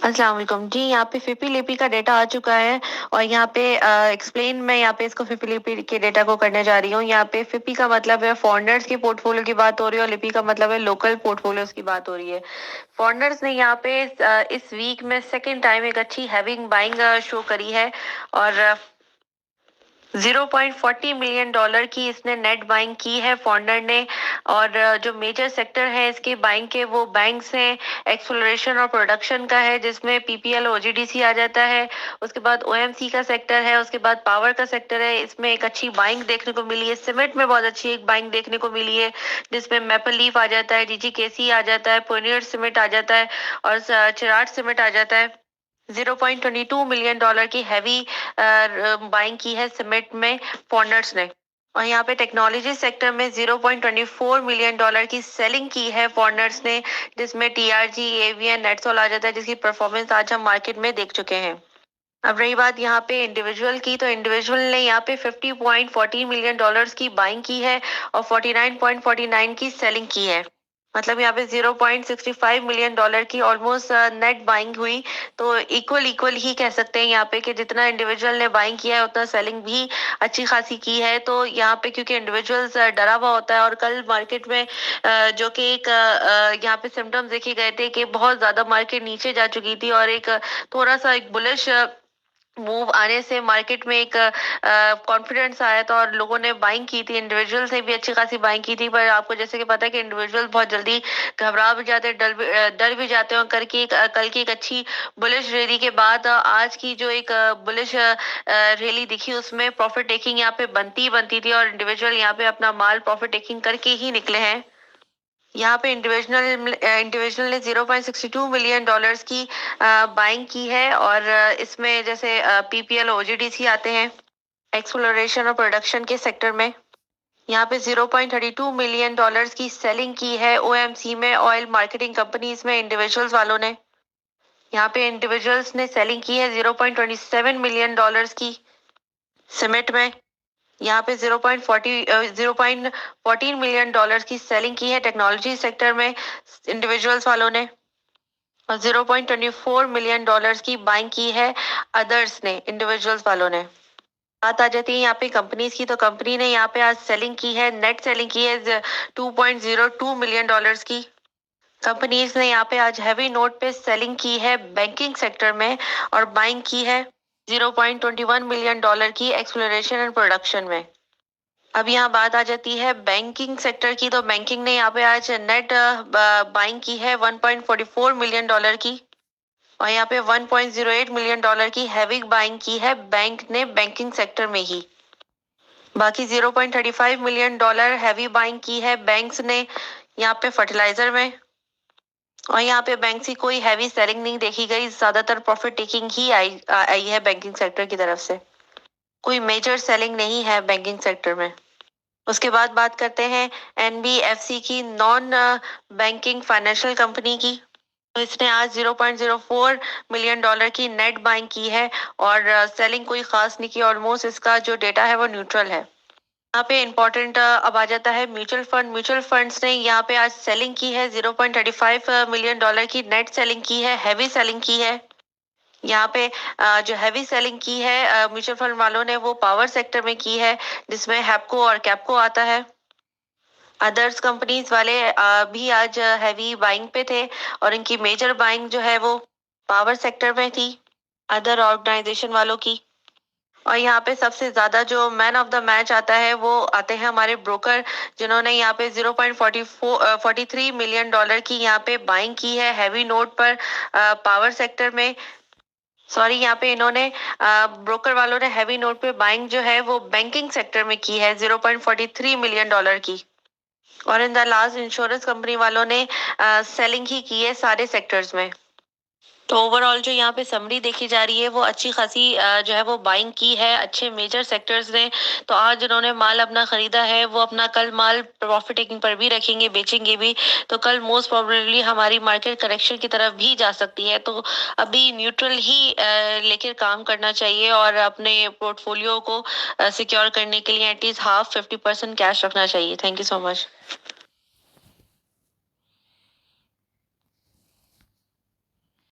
अस्सलाम वालेकुम जी। यहाँ पे फिपी लिपि का डेटा आ चुका है और यहाँ पे एक्सप्लेन मैं यहाँ पे इसको फिपी लिपि के डेटा को करने जा रही हूँ। यहाँ पे फिपी का मतलब है फॉरेनर्स के पोर्टफोलियो की बात हो रही है और लिपि का मतलब है लोकल पोर्टफोलियोज की बात हो रही है। फॉरेनर्स ने यहाँ पे इस वीक में सेकेंड टाइम एक अच्छी हैविंग बाइंग शो करी है और 0.40 मिलियन डॉलर की इसने नेट बाइंग की है फॉरेनर ने। और जो मेजर सेक्टर है इसके बाइंग के वो बैंक्स हैं, एक्सप्लोरेशन और प्रोडक्शन का है जिसमें पीपीएल ओजीडीसी आ जाता है। उसके बाद ओएमसी का सेक्टर है, उसके बाद पावर का सेक्टर है। इसमें एक अच्छी बाइंग देखने को मिली है। सीमेंट में बहुत अच्छी एक बाइंग देखने को मिली है जिसमें मैपल लीफ आ जाता है, जीजीकेसी आ जाता है, पोनियर सीमेंट आ जाता है और चिराट सीमेंट आ जाता है। 0.22 मिलियन डॉलर की हैवी बाइंग की है सीमेंट में फॉरेनर्स ने। और यहाँ पे टेक्नोलॉजी सेक्टर में 0.24 मिलियन डॉलर की सेलिंग की है फॉरेनर्स ने जिसमें टीआरजी, एवीएन, नेटसोल आ जाता है जिसकी परफॉर्मेंस आज हम मार्केट में देख चुके हैं। अब रही बात यहाँ पे इंडिविजुअल की, तो इंडिविजुअल ने यहाँ पे 50.14 मिलियन डॉलर्स की बाइंग की है और 49.49 की सेलिंग की है। मतलब यहाँ पे 0.65 मिलियन डॉलर की ऑलमोस्ट नेट बाइंग हुई। तो इक्वल इक्वल ही कह सकते हैं यहाँ पे कि जितना इंडिविजुअल ने बाइंग किया है उतना सेलिंग भी अच्छी खासी की है। तो यहाँ पे क्योंकि इंडिविजुअल्स डरा हुआ होता है और कल मार्केट में जो कि एक यहाँ पे सिम्टम्स देखे गए थे कि बहुत ज्यादा मार्केट नीचे जा चुकी थी और एक थोड़ा सा एक बुलिश मूव आने से मार्केट में एक कॉन्फिडेंस आया था और लोगों ने बाइंग की थी। इंडिविजुअल से भी अच्छी खासी बाइंग की थी, पर आपको जैसे कि पता है कि इंडिविजुअल बहुत जल्दी घबरा भी जाते हैं, डर भी जाते हैं। और कल की एक अच्छी बुलिश रैली के बाद आज की जो एक बुलिश रैली दिखी उसमें प्रॉफिट टेकिंग यहाँ पे बनती थी और इंडिविजुअल यहाँ पे अपना माल प्रॉफिट टेकिंग करके ही निकले हैं। यहाँ पे इंडिविजुअल ने 0.62 मिलियन डॉलर्स की बाइंग की है और इसमें जैसे पीपीएल ओजीडीसी आते हैं एक्सप्लोरेशन और प्रोडक्शन के सेक्टर में। यहाँ पे 0.32 मिलियन डॉलर्स की सेलिंग की है ओएमसी में, ऑयल मार्केटिंग कंपनीज में इंडिविजुअल्स वालों ने। यहाँ पे इंडिविजुअल्स ने सेलिंग की है 0.27 मिलियन डॉलर्स की सीमेंट में। यहाँ पे 0.14 मिलियन डॉलर्स की सेलिंग की है टेक्नोलॉजी सेक्टर में इंडिविजुअल्स वालों ने और 0.24 मिलियन डॉलर्स की बाइंग की है अदर्स ने, इंडिविजुअल्स वालों ने। बात आ जाती है यहाँ पे कंपनीज की, तो कंपनी ने यहाँ पे आज सेलिंग की है, नेट सेलिंग की है 2.02 मिलियन डॉलर्स की। कंपनीज ने यहाँ पे आज हैवी नोट पे सेलिंग की है बैंकिंग सेक्टर में और बाइंग की है 0.21 मिलियन डॉलर की एक्सप्लोरेशन एंड प्रोडक्शन में। अब यहाँ बात आ जाती है बैंकिंग सेक्टर की, तो बैंकिंग ने यहाँ पे आज नेट बाइंग की है 1.44 मिलियन डॉलर की और यहाँ पे 1.08 मिलियन डॉलर की हैवी बाइंग की है बैंक ने बैंकिंग सेक्टर में ही। बाकी 0.35 मिलियन डॉलर हैवी बाइंग की है बैंक्स ने यहाँ पे फर्टिलाइजर में और यहाँ पे बैंक की कोई हैवी सेलिंग नहीं देखी गई, ज्यादातर प्रॉफिट टेकिंग ही आई है बैंकिंग सेक्टर की तरफ से। कोई मेजर सेलिंग नहीं है बैंकिंग सेक्टर में। उसके बाद बात करते हैं एनबीएफसी की, नॉन बैंकिंग फाइनेंशियल कंपनी की। तो इसने आज 0.04 मिलियन डॉलर की नेट बाइंग की है और सेलिंग कोई खास नहीं की। ऑलमोस्ट इसका जो डेटा है वो न्यूट्रल है। यहाँ पे इंपॉर्टेंट अब आ जाता है म्यूचुअल फंड। म्यूचुअल फंड्स ने यहाँ पे आज सेलिंग की है 0.35 मिलियन डॉलर की नेट सेलिंग की है, हैवी सेलिंग की है। यहाँ पे जो हैवी सेलिंग की है म्यूचुअल फंड वालों ने वो पावर सेक्टर में की है जिसमें हैप्को और कैप्को आता है। अदर्स कंपनीज वाले भी आज हैवी बाइंग पे थे और इनकी मेजर बाइंग जो है वो पावर सेक्टर में थी अदर ऑर्गेनाइजेशन वालों की। और यहाँ पे सबसे ज्यादा जो मैन ऑफ द मैच आता है वो आते हैं हमारे ब्रोकर, जिन्होंने यहाँ पे 0.43 मिलियन डॉलर की यहाँ पे बाइंग की है हैवी नोट पर पावर सेक्टर में। सॉरी, यहाँ पे इन्होंने ब्रोकर वालों ने हैवी नोट पे बाइंग जो है वो बैंकिंग सेक्टर में की है 0.43 मिलियन डॉलर की। और in the last insurance company वालों ने सेलिंग ही की है सारे सेक्टर्स में। तो ओवरऑल जो यहाँ पे समरी देखी जा रही है वो अच्छी खासी जो है वो बाइंग की है अच्छे मेजर सेक्टर्स ने। तो आज जिन्होंने माल अपना खरीदा है वो अपना कल माल प्रॉफिट टेकिंग पर भी रखेंगे, बेचेंगे भी। तो कल मोस्ट प्रोबेबली हमारी मार्केट करेक्शन की तरफ भी जा सकती है। तो अभी न्यूट्रल ही लेकर काम करना चाहिए और अपने पोर्टफोलियो को सिक्योर करने के लिए एटलीस्ट 50% कैश रखना चाहिए। Thank you so much.